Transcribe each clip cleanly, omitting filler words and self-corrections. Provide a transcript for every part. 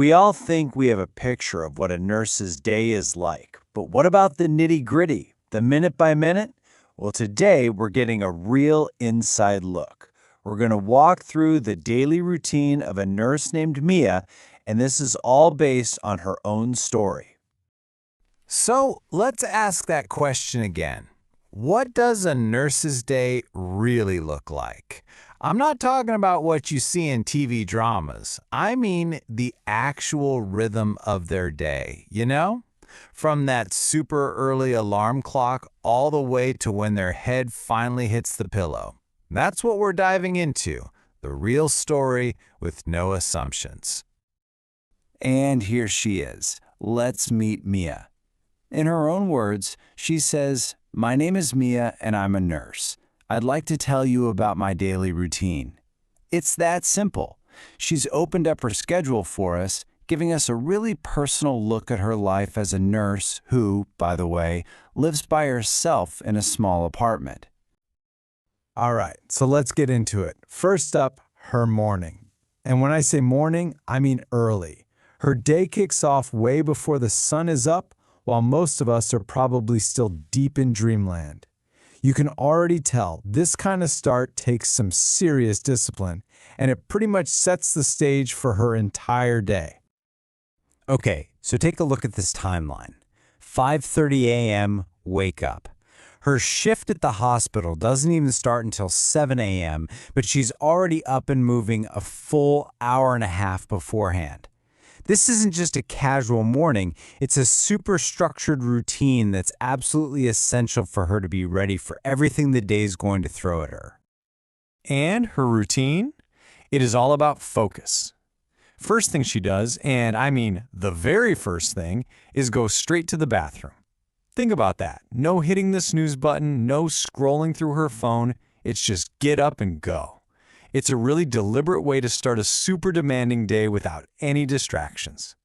We all think we have a picture of what a nurse's day is like, but what about the nitty-gritty, the minute by minute? Well, today we're getting a real inside look. We're going to walk through the daily routine of a nurse named Mia, and this is all based on her own story. So let's ask that question again. What does a nurse's day really look like? I'm not talking about what you see in TV dramas. I mean the actual rhythm of their day, you know? From that super early alarm clock all the way to when their head finally hits the pillow. That's what we're diving into, the real story with no assumptions. And here she is. Let's meet Mia. In her own words, she says, "My name is Mia and I'm a nurse. I'd like to tell you about my daily routine." It's that simple. She's opened up her schedule for us, giving us a really personal look at her life as a nurse who, by the way, lives by herself in a small apartment. All right, so let's get into it. First up, her morning. And when I say morning, I mean early. Her day kicks off way before the sun is up, while most of us are probably still deep in dreamland. You can already tell this kind of start takes some serious discipline, and it pretty much sets the stage for her entire day. Okay, so take a look at this timeline. 5:30 a.m., wake up. Her shift at the hospital doesn't even start until 7 a.m., but she's already up and moving a full hour and a half beforehand. This isn't just a casual morning, it's a super structured routine that's absolutely essential for her to be ready for everything the day's going to throw at her. And her routine? It is all about focus. First thing she does, and I mean the very first thing, is go straight to the bathroom. Think about that. No hitting the snooze button, no scrolling through her phone. It's just get up and go. It's a really deliberate way to start a super demanding day without any distractions.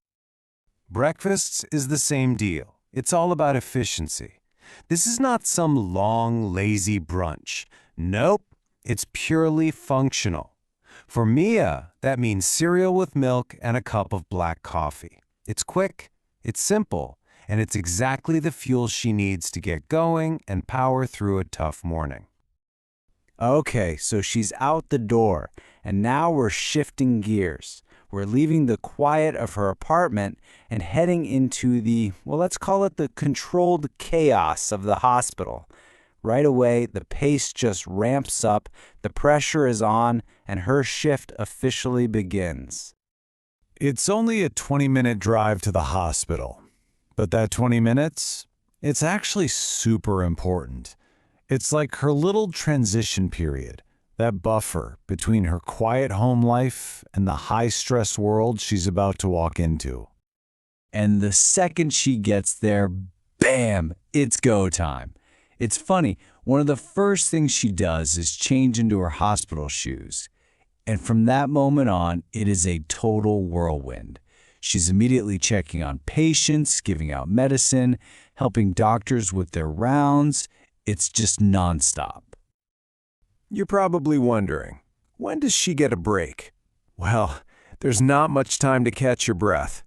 Breakfasts is the same deal. It's all about efficiency. This is not some long, lazy brunch. Nope, it's purely functional. For Mia, that means cereal with milk and a cup of black coffee. It's quick, it's simple, and it's exactly the fuel she needs to get going and power through a tough morning. Okay, so she's out the door, and now we're shifting gears. We're leaving the quiet of her apartment and heading into the, well, let's call it the controlled chaos of the hospital. Right away, the pace just ramps up, the pressure is on, and her shift officially begins. It's only a 20-minute drive to the hospital, but that 20 minutes, it's actually super important. It's like her little transition period, that buffer between her quiet home life and the high-stress world she's about to walk into. And the second she gets there, bam, it's go time. It's funny, one of the first things she does is change into her hospital shoes. And from that moment on, it is a total whirlwind. She's immediately checking on patients, giving out medicine, helping doctors with their rounds. It's just nonstop. You're probably wondering, when does she get a break? Well, there's not much time to catch your breath.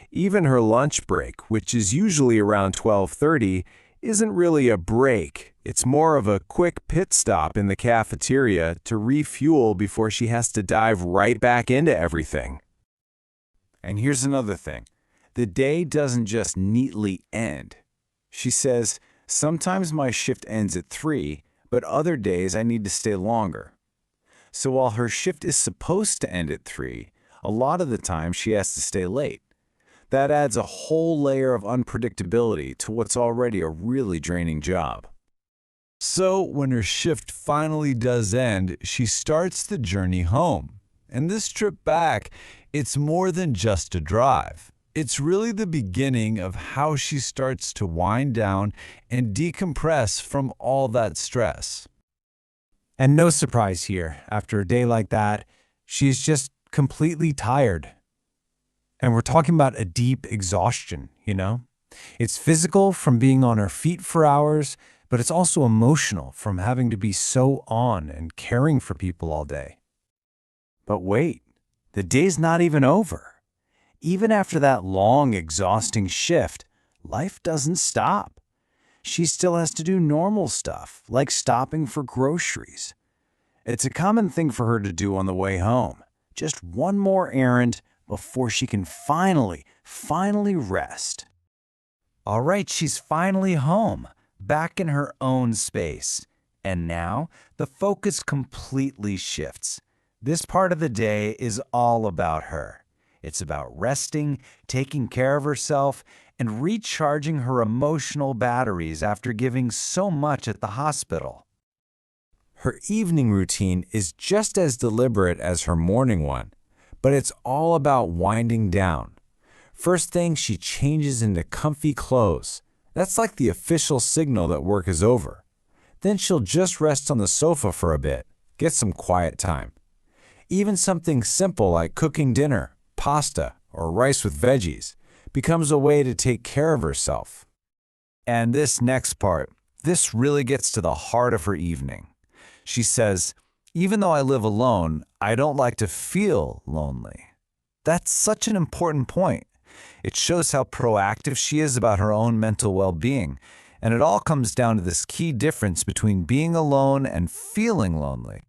Even her lunch break, which is usually around 12:30, isn't really a break. It's more of a quick pit stop in the cafeteria to refuel before she has to dive right back into everything. And here's another thing. The day doesn't just neatly end. She says, "Sometimes my shift ends at 3, but other days I need to stay longer." So while her shift is supposed to end at 3, a lot of the time she has to stay late. That adds a whole layer of unpredictability to what's already a really draining job. So when her shift finally does end, she starts the journey home. And this trip back, it's more than just a drive. It's really the beginning of how she starts to wind down and decompress from all that stress. And no surprise here, after a day like that, she's just completely tired. And we're talking about a deep exhaustion, you know? It's physical from being on her feet for hours, but it's also emotional from having to be so on and caring for people all day. But wait, the day's not even over. Even after that long, exhausting shift, life doesn't stop. She still has to do normal stuff, like stopping for groceries. It's a common thing for her to do on the way home. Just one more errand before she can finally rest. All right, she's finally home, back in her own space. And now, the focus completely shifts. This part of the day is all about her. It's about resting, taking care of herself, and recharging her emotional batteries after giving so much at the hospital. Her evening routine is just as deliberate as her morning one, but it's all about winding down. First thing, she changes into comfy clothes. That's like the official signal that work is over. Then she'll just rest on the sofa for a bit, get some quiet time. Even something simple like cooking dinner, pasta, or rice with veggies becomes a way to take care of herself. And this next part, this really gets to the heart of her evening. She says, "Even though I live alone, I don't like to feel lonely." That's such an important point. It shows how proactive she is about her own mental well-being, and it all comes down to this key difference between being alone and feeling lonely.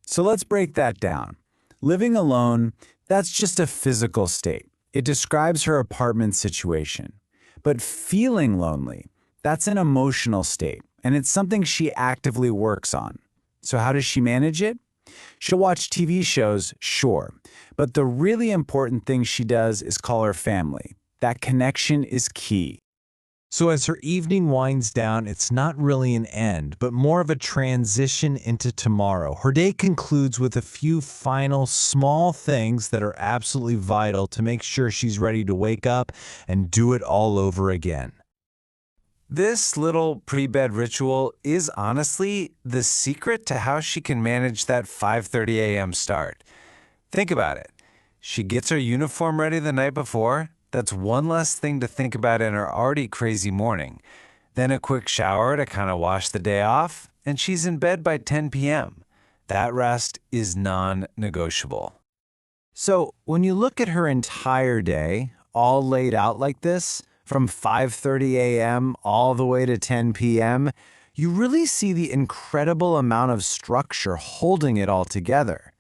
So let's break that down. Living alone, that's just a physical state. It describes her apartment situation. But feeling lonely, that's an emotional state, and it's something she actively works on. So how does she manage it? She'll watch TV shows, sure, but the really important thing she does is call her family. That connection is key. So as her evening winds down, it's not really an end, but more of a transition into tomorrow. Her day concludes with a few final small things that are absolutely vital to make sure she's ready to wake up and do it all over again. This little pre-bed ritual is honestly the secret to how she can manage that 5:30 a.m. start. Think about it. She gets her uniform ready the night before. That's one less thing to think about in her already crazy morning. Then a quick shower to kind of wash the day off, and she's in bed by 10 p.m. That rest is non-negotiable. So when you look at her entire day, all laid out like this, from 5:30 a.m. all the way to 10 p.m., you really see the incredible amount of structure holding it all together.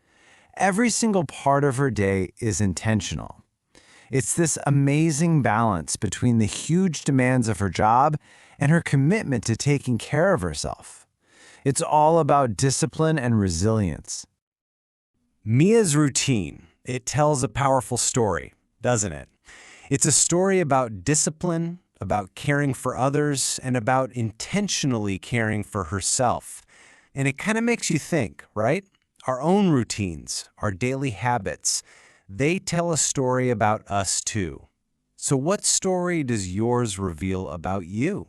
Every single part of her day is intentional. It's this amazing balance between the huge demands of her job and her commitment to taking care of herself. It's all about discipline and resilience. Mia's routine, it tells a powerful story, doesn't it? It's a story about discipline, about caring for others, and about intentionally caring for herself. And it kind of makes you think, right? Our own routines, our daily habits, they tell a story about us too. So what story does yours reveal about you?